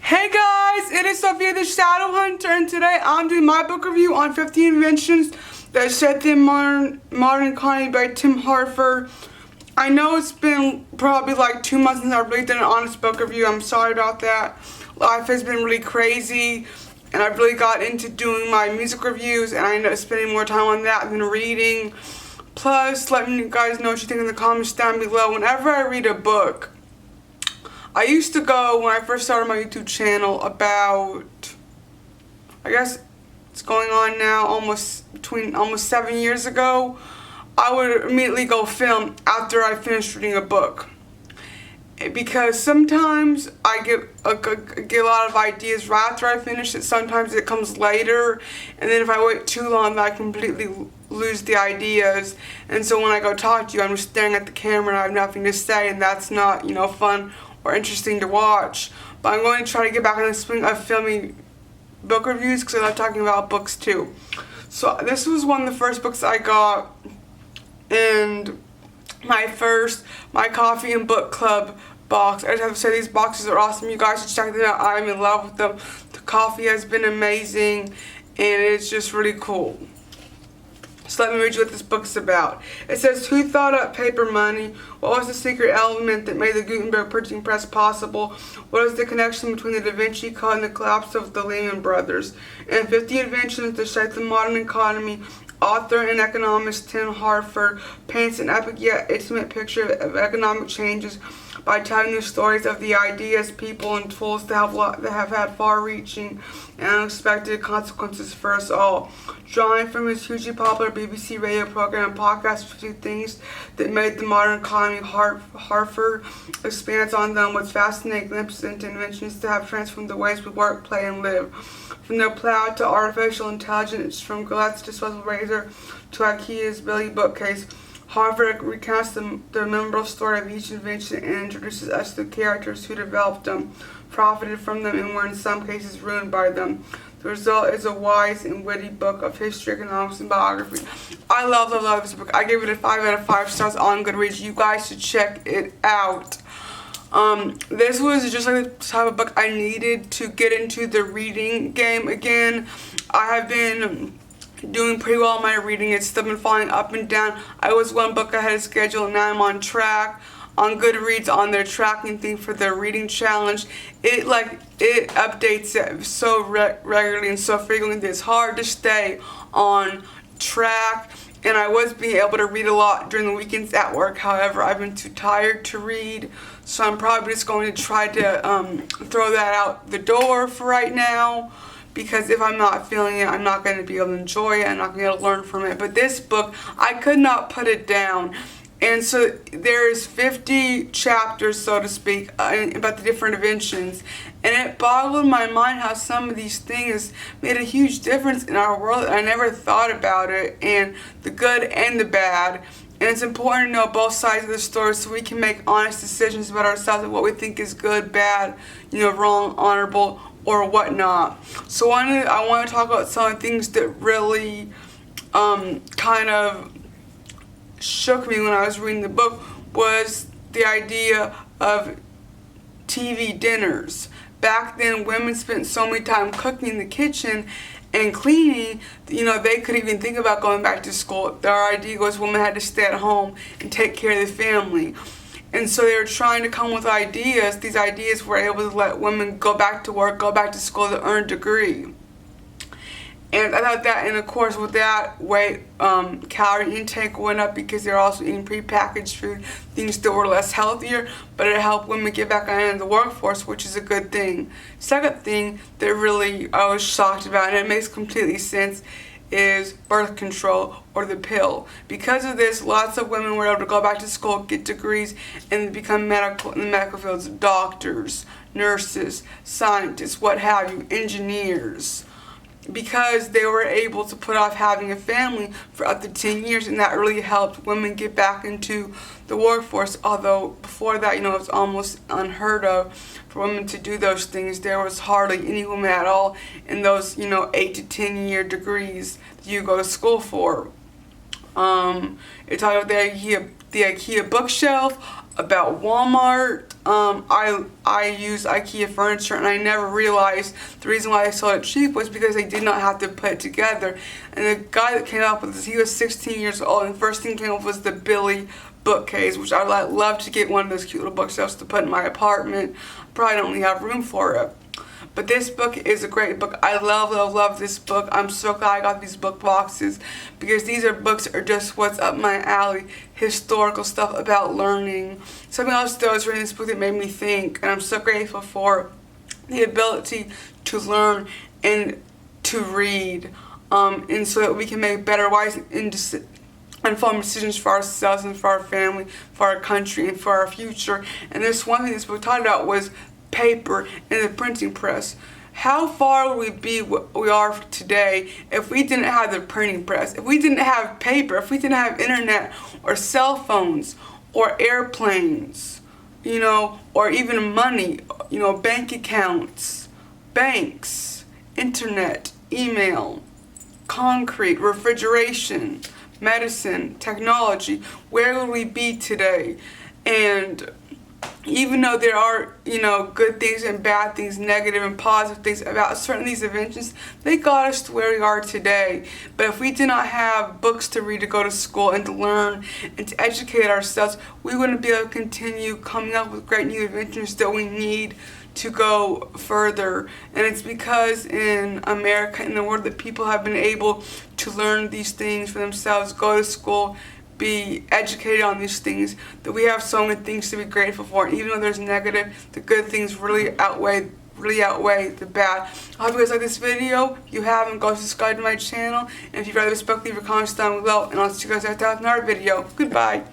Hey guys, it is Sophia the Shadow Hunter, and today I'm doing my book review on 15 Inventions that set the modern economy by Tim Harford. I know it's been probably like 2 months since I've really done an honest book review. I'm sorry about that. Life has been really crazy, and I've really got into doing my music reviews, and I ended up spending more time on that than reading. Plus, let me guys know what you think in the comments down below. Whenever I read a book, I used to go, when I first started my YouTube channel, about, I guess it's going on now, almost 7 years ago, I would immediately go film after I finished reading a book. Because sometimes I get a lot of ideas right after I finish it, sometimes it comes later, and then if I wait too long, I completely lose the ideas. And so when I go talk to you, I'm just staring at the camera and I have nothing to say, and that's not, fun or interesting to watch. But I'm going to try to get back in the swing of filming book reviews because I love talking about books too. So this was one of the first books I got, and my coffee and book club box. I just have to say, these boxes are awesome. You guys should check them out. I'm in love with them. The coffee has been amazing, and it's just really cool. So let me read you what this book's about. It says, who thought up paper money? What was the secret element that made the Gutenberg printing press possible? What is the connection between the Da Vinci Code and the collapse of the Lehman Brothers? In 50 Inventions that Shape the Modern Economy, author and economist Tim Harford paints an epic yet intimate picture of economic changes by telling the stories of the ideas, people, and tools that have had far-reaching and unexpected consequences for us all. Drawing from his hugely popular BBC radio program and podcast, 50 Things That Made the Modern Economy, Harford expands on them with fascinating glimpses into inventions that have transformed the ways we work, play, and live. From the plow to artificial intelligence, from Gillette's disposable razor to IKEA's Billy bookcase, Harford recounts the memorable story of each invention and introduces us to the characters who developed them, profited from them, and were in some cases ruined by them. The result is a wise and witty book of history, economics, and biography. I love this book. I gave it a 5 out of 5 stars on Goodreads. You guys should check it out. This was just like the type of book I needed to get into the reading game again. I have been doing pretty well in my reading. It's still been falling up and down. I was one book ahead of schedule, and now I'm on track. On Goodreads, on their tracking thing for their reading challenge, it updates it so regularly and so frequently that it's hard to stay on track. And I was being able to read a lot during the weekends at work. However, I've been too tired to read, so I'm probably just going to try to throw that out the door for right now, because if I'm not feeling it, I'm not going to be able to enjoy it. I'm not going to be able to learn from it. But this book, I could not put it down. And so there's 50 chapters, so to speak, about the different inventions. And it boggled my mind how some of these things made a huge difference in our world. I never thought about it, and the good and the bad. And it's important to know both sides of the story so we can make honest decisions about ourselves and what we think is good, bad, wrong, honorable, or whatnot. So I want to talk about some of the things that really kind of shook me when I was reading the book was the idea of TV dinners. Back then, women spent so many time cooking in the kitchen and cleaning, they couldn't even think about going back to school. Their idea was women had to stay at home and take care of the family. And so they were trying to come with ideas. These ideas were able to let women go back to work, go back to school to earn a degree. And I thought that, and of course with that weight, calorie intake went up because they're also eating prepackaged food, things that were less healthier, but it helped women get back into the workforce, which is a good thing. Second thing that really I was shocked about, and it makes completely sense, is birth control, or the pill. Because of this, lots of women were able to go back to school, get degrees, and become in the medical fields, doctors, nurses, scientists, what have you, engineers, because they were able to put off having a family for up to 10 years, and that really helped women get back into the workforce. Although before that, it was almost unheard of for women to do those things. There was hardly any women at all in those, 8 to 10 year degrees that you go to school for. It talked about the IKEA bookshelf. about Walmart. I use IKEA furniture, and I never realized the reason why they sold it cheap was because they did not have to put it together. And the guy that came up with this, he was 16 years old, and the first thing he came up with was the Billy bookcase, which I would love to get one of those cute little bookshelves to put in my apartment. I probably don't really have room for it. But this book is a great book. I love this book. I'm so glad I got these book boxes, because these books are just what's up my alley. Historical stuff about learning. Something else that was reading this book that made me think, and I'm so grateful for the ability to learn and to read, and so that we can make better, wise, informed decisions for ourselves and for our family, for our country, and for our future. And this one thing this book talked about was paper and the printing press. How far would we be what we are today if we didn't have the printing press, if we didn't have paper, if we didn't have internet or cell phones or airplanes, you know, or even money, you know, bank accounts, banks, internet, email, concrete, refrigeration, medicine, technology. Where would we be today? And even though there are, you know, good things and bad things, negative and positive things about certain of these inventions, they got us to where we are today. But if we did not have books to read, to go to school, and to learn, and to educate ourselves, we wouldn't be able to continue coming up with great new inventions that we need to go further. And it's because in America, in the world, that people have been able to learn these things for themselves, go to school, be educated on these things, that we have so many things to be grateful for. And even though there's negative, the good things really outweigh the bad. I hope you guys like this video. If you haven't, go subscribe to my channel. And if you'd rather this book, leave your comments down below. And I'll see you guys after another video. Goodbye.